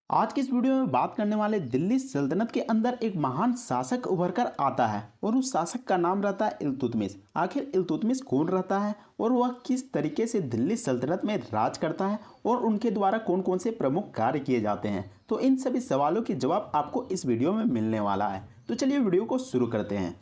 आज की इस वीडियो में बात करने वाले दिल्ली सल्तनत के अंदर एक महान शासक उभर कर आता है और उस शासक का नाम रहता है इल्तुतमिश। आखिर इल्तुतमिश कौन रहता है और वह किस तरीके से दिल्ली सल्तनत में राज करता है और उनके द्वारा कौन कौन से प्रमुख कार्य किए जाते हैं, तो इन सभी सवालों के जवाब आपको इस वीडियो में मिलने वाला है। तो चलिए वीडियो को शुरू करते हैं।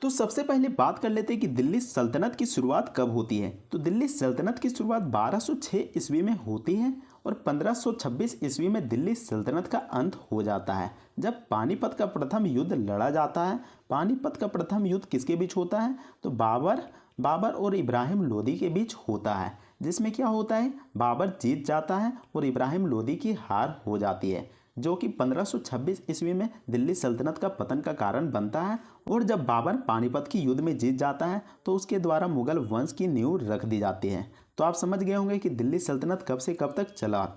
तो सबसे पहले बात कर लेते हैं कि दिल्ली सल्तनत की शुरुआत कब होती है। तो दिल्ली सल्तनत की शुरुआत 1206 ईस्वी में होती है और 1526 ईस्वी में दिल्ली सल्तनत का अंत हो जाता है, जब पानीपत का प्रथम युद्ध लड़ा जाता है। पानीपत का प्रथम युद्ध किसके बीच होता है? तो बाबर और इब्राहिम लोदी के बीच होता है, जिसमें क्या होता है, बाबर जीत जाता है और इब्राहिम लोदी की हार हो जाती है, जो कि 1526 ईस्वी में दिल्ली सल्तनत का पतन का कारण बनता है। और जब बाबर पानीपत की युद्ध में जीत जाता है तो उसके द्वारा मुगल वंश की नींव रख दी जाती है। तो आप समझ गए होंगे कि दिल्ली सल्तनत कब से कब तक चला।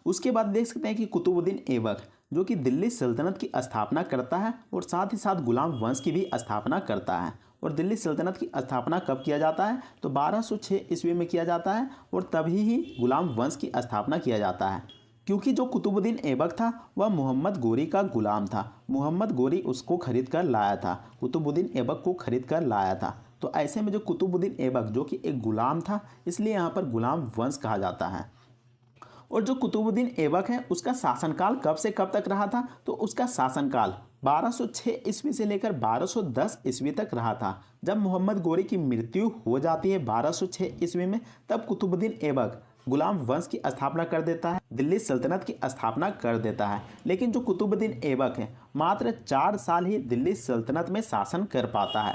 उसके बाद देख सकते हैं कि कुतुबुद्दीन ऐबक, जो कि दिल्ली सल्तनत की स्थापना करता है और साथ ही साथ गुलाम वंश की भी स्थापना करता है। और दिल्ली सल्तनत की स्थापना कब किया जाता है? तो 1206 ईस्वी में किया जाता है और तभी ही गुलाम वंश की स्थापना किया जाता है, क्योंकि जो कुतुबुद्दीन ऐबक था वह मोहम्मद गोरी का गुलाम था। मोहम्मद गोरी उसको खरीद कर लाया था, कुतुबुद्दीन ऐबक को खरीद कर लाया था। तो ऐसे में जो कुतुबुद्दीन ऐबक जो कि एक गुलाम था, इसलिए यहाँ पर गुलाम वंश कहा जाता है। और जो कुतुबुद्दीन ऐबक है उसका शासनकाल कब से कब तक रहा था? तो उसका शासनकाल 1206 ईस्वी से लेकर 1210 ईस्वी तक रहा था। जब मोहम्मद गोरी की मृत्यु हो जाती है 1206 ईस्वी में, तब कुतुबुद्दीन ऐबक गुलाम वंश की स्थापना कर देता है, दिल्ली सल्तनत की स्थापना कर देता है। लेकिन जो कुतुबुद्दीन ऐबक है मात्र 4 साल ही दिल्ली सल्तनत में शासन कर पाता है।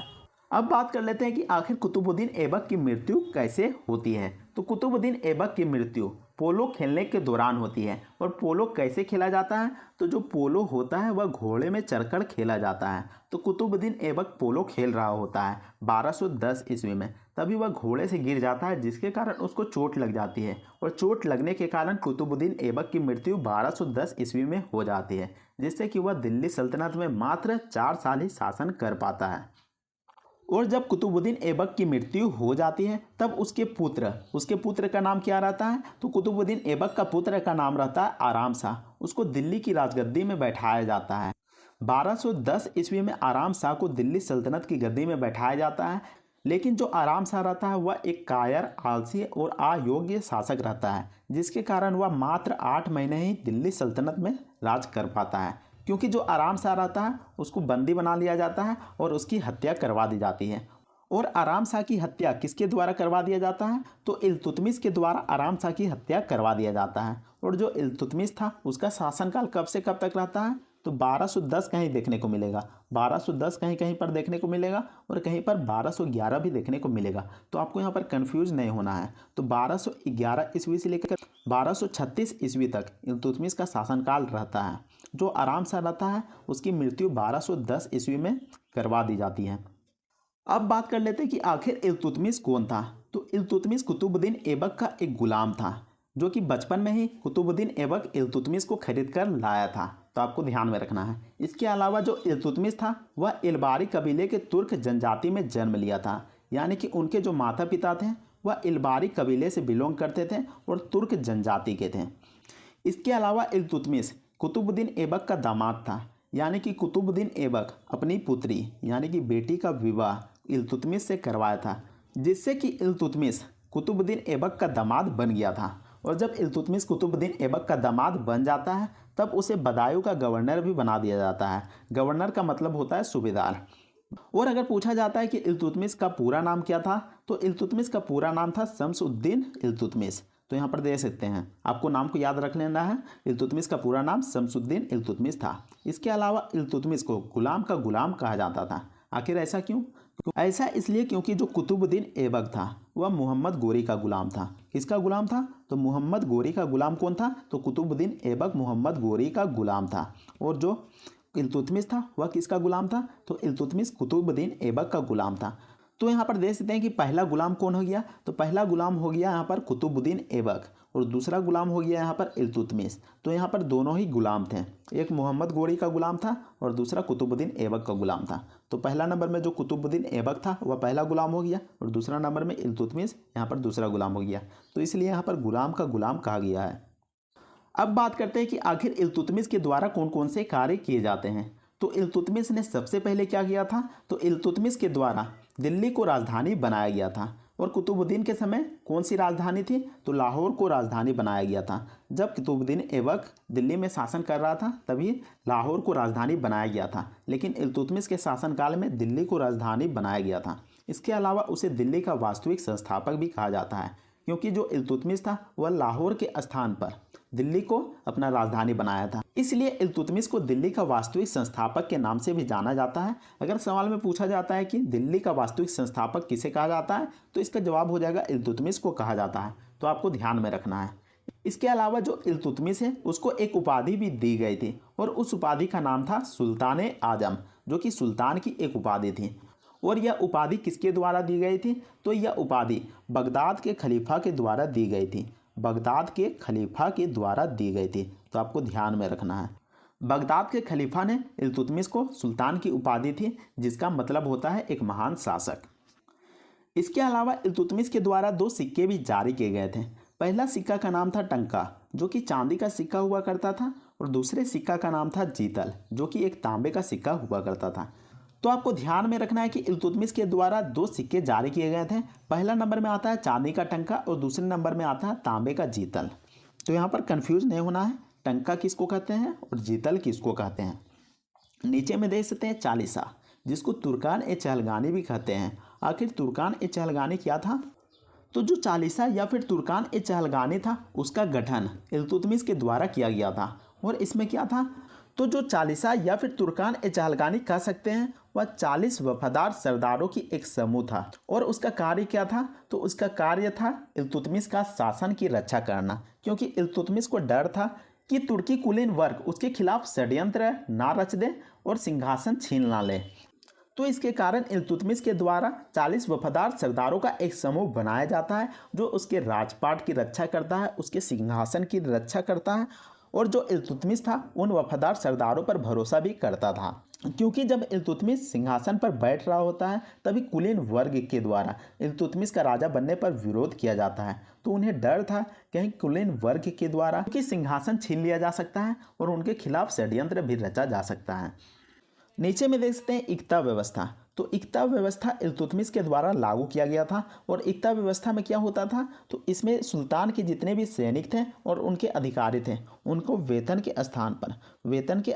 अब बात कर लेते हैं कि आखिर कुतुबुद्दीन ऐबक की मृत्यु कैसे होती है। तो कुतुबुद्दीन ऐबक की मृत्यु पोलो खेलने के दौरान होती है। और पोलो कैसे खेला जाता है? तो जो पोलो होता है वह घोड़े में चढ़कर खेला जाता है। तो कुतुबुद्दीन ऐबक पोलो खेल रहा होता है 1210 ईस्वी में, तभी वह घोड़े से गिर जाता है, जिसके कारण उसको चोट लग जाती है। और चोट लगने के कारण कुतुबुद्दीन ऐबक की मृत्यु 1210 ईस्वी में हो जाती है, जिससे कि वह दिल्ली सल्तनत में मात्र 4 साल ही शासन कर पाता है। और जब कुतुबुद्दीन ऐबक की मृत्यु हो जाती है तब उसके पुत्र का नाम क्या रहता है? तो कुतुबुद्दीन ऐबक का पुत्र का नाम रहता है आराम शाह। उसको दिल्ली की राजगद्दी में बैठाया जाता है। 1210 ईस्वी में आराम शाह को दिल्ली सल्तनत की गद्दी में बैठाया जाता है। लेकिन जो आराम शाह रहता है वह एक कायर, आलसी और अयोग्य शासक रहता है, जिसके कारण वह मात्र 8 महीने ही दिल्ली सल्तनत में राज कर पाता है। क्योंकि जो आराम शाह रहता है उसको बंदी बना लिया जाता है और उसकी हत्या करवा दी जाती है। और आराम शाह की हत्या किसके द्वारा करवा दिया जाता है? तो इल्तुतमिश के द्वारा आराम शाह की हत्या करवा दिया जाता है। और जो इल्तुतमिश था उसका शासनकाल कब से कब तक रहता है? तो 1210 कहीं देखने को मिलेगा, 1210 कहीं कहीं पर देखने को मिलेगा और कहीं पर 1211 भी देखने को मिलेगा। तो आपको यहाँ पर कन्फ्यूज नहीं होना है। तो 1211 ईस्वी से लेकर 1236 ईस्वी तक इल्तुतमिश का शासनकाल रहता है। जो आराम शाह रहता है उसकी मृत्यु 1210 ईस्वी में करवा दी जाती है। अब बात कर लेते हैं कि आखिर इल्तुतमिश कौन था। तो इल्तुतमिश कुतुबुद्दीन ऐबक का एक गुलाम था, जो कि बचपन में ही कुतुबुद्दीन ऐबक इल्तुतमिश को खरीद कर लाया था। तो आपको ध्यान में रखना है। इसके अलावा जो इल्तुतमिश था वह इलबारी कबीले के तुर्क जनजाति में जन्म लिया था, यानी कि उनके जो माता पिता थे वह इलबारी कबीले से बिलोंग करते थे और तुर्क जनजाति के थे। इसके अलावा इल्तुतमिश कुतुबुद्दीन ऐबक का दामाद था, यानी कि कुतुबुद्दीन ऐबक अपनी पुत्री यानी कि बेटी का विवाह इल्तुतमिश से करवाया था, जिससे कि इल्तुतमिश कुतुबुद्दीन ऐबक का दामाद बन गया था। और जब इल्तुतमिश कुतुबुद्दीन ऐबक का दामाद बन जाता है तब उसे बदायूं का गवर्नर भी बना दिया जाता है। गवर्नर का मतलब होता है सूबेदार। और अगर पूछा जाता है कि इल्तुतमिश का पूरा नाम क्या था, तो इल्तुतमिश का पूरा नाम था शम्सुद्दीन इल्तुतमिश। तो यहाँ पर दे सकते हैं, आपको नाम को याद रख लेना है। इल्तुतमिश का पूरा नाम शम्सुद्दीन इल्तुतमिश था। इसके अलावा इल्तुतमिश को गुलाम का गुलाम कहा जाता था। आखिर ऐसा क्यों? ऐसा इसलिए क्योंकि जो कुतुबुद्दीन ऐबक था वह मोहम्मद गोरी का गुलाम था। किसका गुलाम था? तो मोहम्मद गोरी का गुलाम कौन था? तो कुतुबुद्दीन ऐबक मोहम्मद गोरी का गुलाम था। और जो इल्तुतमिश था वह किसका गुलाम था? तो इल्तुतमिश कुतुबुद्दीन ऐबक का गुलाम था। तो यहाँ पर देख सकते हैं कि पहला गुलाम कौन हो गया? तो पहला गुलाम हो गया यहाँ पर कुतुबुद्दीन ऐबक और दूसरा गुलाम हो गया यहाँ पर इल्तुतमिश। तो यहाँ पर दोनों ही गुलाम थे, एक मोहम्मद गोरी का गुलाम था और दूसरा कुतुबुद्दीन ऐबक का गुलाम था। तो पहला नंबर में जो कुतुबुद्दीन ऐबक था वह पहला गुलाम हो गया और दूसरा नंबर में इल्तुतमिश यहाँ पर दूसरा गुलाम हो गया। तो इसलिए यहाँ पर गुलाम का गुलाम कहा गया है। अब बात करते हैं कि आखिर इल्तुतमिश के द्वारा कौन कौन से कार्य किए जाते हैं। तो इल्तुतमिश ने सबसे पहले क्या किया था, तो इल्तुतमिश के द्वारा दिल्ली को राजधानी बनाया गया था। और कुतुबुद्दीन के समय कौन सी राजधानी थी, तो लाहौर को राजधानी बनाया गया था। जब कुतुबुद्दीन ऐबक दिल्ली में शासन कर रहा था तभी लाहौर को राजधानी बनाया गया था, लेकिन इल्तुतमिश के शासनकाल में दिल्ली को राजधानी बनाया गया था। इसके अलावा उसे दिल्ली का वास्तविक संस्थापक भी कहा जाता है, क्योंकि जो इल्तुतमिश था वह लाहौर के स्थान पर दिल्ली को अपना राजधानी बनाया था, इसलिए इल्तुतमिश को दिल्ली का वास्तविक संस्थापक के नाम से भी जाना जाता है। अगर सवाल में पूछा जाता है कि दिल्ली का वास्तविक संस्थापक किसे कहा जाता है, तो इसका जवाब हो जाएगा इल्तुतमिश को कहा जाता है। तो आपको ध्यान में रखना है। इसके अलावा जो इल्तुतमिश है उसको एक उपाधि भी दी गई थी, और उस उपाधि का नाम था सुल्तान आजम, जो कि सुल्तान की एक उपाधि थी। और यह उपाधि किसके द्वारा दी गई थी, तो यह उपाधि बगदाद के खलीफा के द्वारा दी गई थी। बगदाद के खलीफा के द्वारा दी गई थी, तो आपको ध्यान में रखना है। बगदाद के खलीफा ने इल्तुतमिश को सुल्तान की उपाधि थी, जिसका मतलब होता है एक महान शासक। इसके अलावा इल्तुतमिश के द्वारा 2 सिक्के भी जारी किए गए थे। पहला सिक्का का नाम था टंका, जो कि चांदी का सिक्का हुआ करता था, और दूसरे सिक्का का नाम था जीतल, जो कि एक तांबे का सिक्का हुआ करता था। तो आपको ध्यान में रखना है कि इल्तुतमिश के द्वारा 2 सिक्के जारी किए गए थे। पहला नंबर में आता है चांदी का टंका और दूसरे नंबर में आता है तांबे का जीतल। तो यहाँ पर कंफ्यूज नहीं होना है, टंका किसको कहते हैं और जीतल किसको कहते हैं। नीचे में देख सकते हैं चालीसा, जिसको तुर्कान ए चहलगानी भी कहते हैं। आखिर तुर्कान ए चहलगानी क्या था, तो जो चालीसा या फिर तुर्कान ए चहलगानी था उसका गठन इल्तुतमिश के द्वारा किया गया था। और इसमें क्या था, तो जो चालीसा या फिर तुर्कान ए चहलगानी कह सकते हैं, वह 40 वफादार सरदारों की एक समूह था। और उसका कार्य क्या था, तो उसका कार्य था इल्तुतमिश का शासन की रक्षा करना, क्योंकि इल्तुतमिश को डर था कि तुर्की कुलीन वर्ग उसके खिलाफ षड्यंत्र ना रच दे और सिंहासन छीन ना ले। तो इसके कारण इल्तुतमिश के द्वारा 40 वफादार सरदारों का एक समूह बनाया जाता है, जो उसके राजपाट की रक्षा करता है, उसके सिंहासन की रक्षा करता है। और जो इल्तुतमिश था उन वफादार सरदारों पर भरोसा भी करता था, क्योंकि जब इल्तुतमिश सिंहासन पर बैठ रहा होता है तभी कुलीन वर्ग के द्वारा इल्तुतमिश का राजा बनने पर विरोध किया जाता है। तो उन्हें डर था कहीं कुलीन वर्ग के द्वारा कि सिंहासन छीन लिया जा सकता है और उनके खिलाफ षड्यंत्र भी रचा जा सकता है। नीचे में देख सकते हैं इक्ता व्यवस्था। तो इक्ता व्यवस्था इल्तुतमिश के द्वारा लागू किया गया था। और इक्ता व्यवस्था में क्या होता था, तो इसमें सुल्तान के जितने भी सैनिक थे और उनके अधिकारी थे उनको वेतन के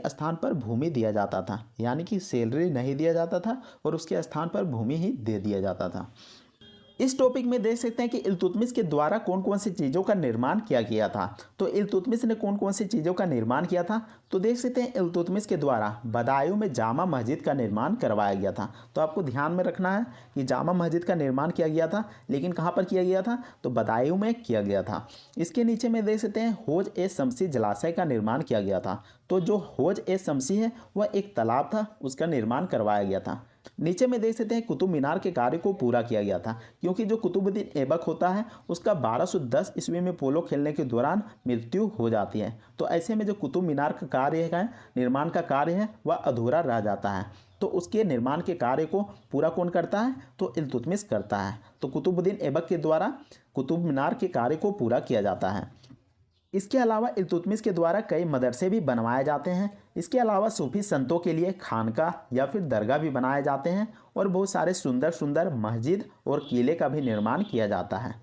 स्थान पर भूमि दिया जाता था, यानी कि सैलरी नहीं दिया जाता था और उसके स्थान पर भूमि ही दे दिया जाता था। इस टॉपिक में देख सकते हैं कि इल्तुतमिश के द्वारा कौन कौन सी चीज़ों का निर्माण किया गया था। तो इल्तुतमिश ने कौन कौन सी चीज़ों का निर्माण किया था, तो देख सकते हैं इल्तुतमिश के द्वारा बदायूं में जामा मस्जिद का निर्माण करवाया गया था। तो आपको ध्यान में रखना है कि जामा मस्जिद का निर्माण किया गया था, लेकिन कहाँ पर किया गया था, तो बदायूं में किया गया था। इसके नीचे में देख सकते हैं हौज ए शमसी जलाशय का निर्माण किया गया था। तो जो हौज ए शमसी है वह एक तालाब था, उसका निर्माण करवाया गया था। नीचे में देख सकते हैं कुतुब मीनार के कार्य को पूरा किया गया था, क्योंकि जो कुतुबुद्दीन ऐबक होता है उसका 1210 ईस्वी में पोलो खेलने के दौरान मृत्यु हो जाती है। तो ऐसे में जो कुतुब मीनार का कार्य है, निर्माण का कार्य है, वह अधूरा रह जाता है। तो उसके निर्माण के कार्य को पूरा कौन करता है, तो इल्तुतमिश करता है। तो कुतुबुद्दीन ऐबक के द्वारा कुतुब मीनार के कार्य को पूरा किया जाता है। इसके अलावा इल्तुतमिश के द्वारा कई मदरसे भी बनवाए जाते हैं। इसके अलावा सूफी संतों के लिए खानका या फिर दरगाह भी बनाए जाते हैं, और बहुत सारे सुंदर सुंदर मस्जिद और किले का भी निर्माण किया जाता है।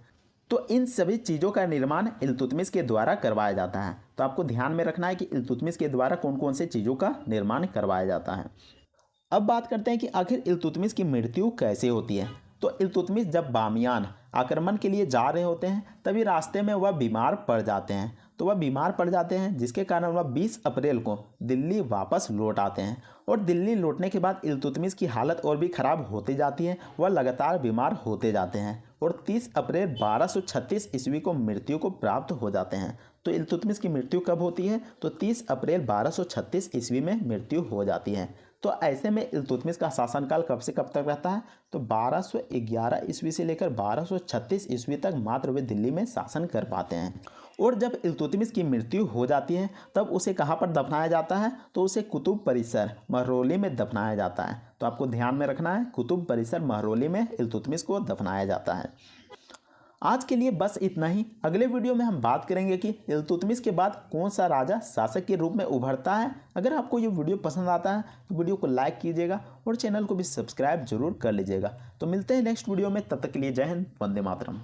तो इन सभी चीज़ों का निर्माण इल्तुतमिश के द्वारा करवाया जाता है। तो आपको ध्यान में रखना है कि इल्तुतमिश के द्वारा कौन कौन से चीज़ों का निर्माण करवाया जाता है। अब बात करते हैं कि आखिर इल्तुतमिश की मृत्यु कैसे होती है। तो इल्तुतमिश जब बामियान आक्रमण के लिए जा रहे होते हैं तभी रास्ते में वह बीमार पड़ जाते हैं। जिसके कारण वह 20 अप्रैल को दिल्ली वापस लौट आते हैं। और दिल्ली लौटने के बाद इल्तुतमिश की हालत और भी ख़राब होती जाती है, वह लगातार बीमार होते जाते हैं और 30 अप्रैल 1236 ईस्वी को मृत्यु को प्राप्त हो जाते हैं। तो इल्तुतमिश की मृत्यु कब होती है, तो 30 अप्रैल 1236 ईस्वी में मृत्यु हो जाती है। तो ऐसे में इल्तुतमिश का शासनकाल कब से कब तक रहता है, तो 1211 ईस्वी से लेकर 1236 ईस्वी तक मात्र वे दिल्ली में शासन कर पाते हैं। और जब इल्तुतमिश की मृत्यु हो जाती है तब उसे कहाँ पर दफनाया जाता है, तो उसे कुतुब परिसर महरौली में दफनाया जाता है। तो आपको ध्यान में रखना है, कुतुब परिसर महरौली में इल्तुतमिश को दफनाया जाता है। आज के लिए बस इतना ही। अगले वीडियो में हम बात करेंगे कि इल्तुतमिश के बाद कौन सा राजा शासक के रूप में उभरता है। अगर आपको ये वीडियो पसंद आता है तो वीडियो को लाइक कीजिएगा और चैनल को भी सब्सक्राइब जरूर कर लीजिएगा। तो मिलते हैं नेक्स्ट वीडियो में, तब तक के लिए जय हिंद, वंदे मातरम।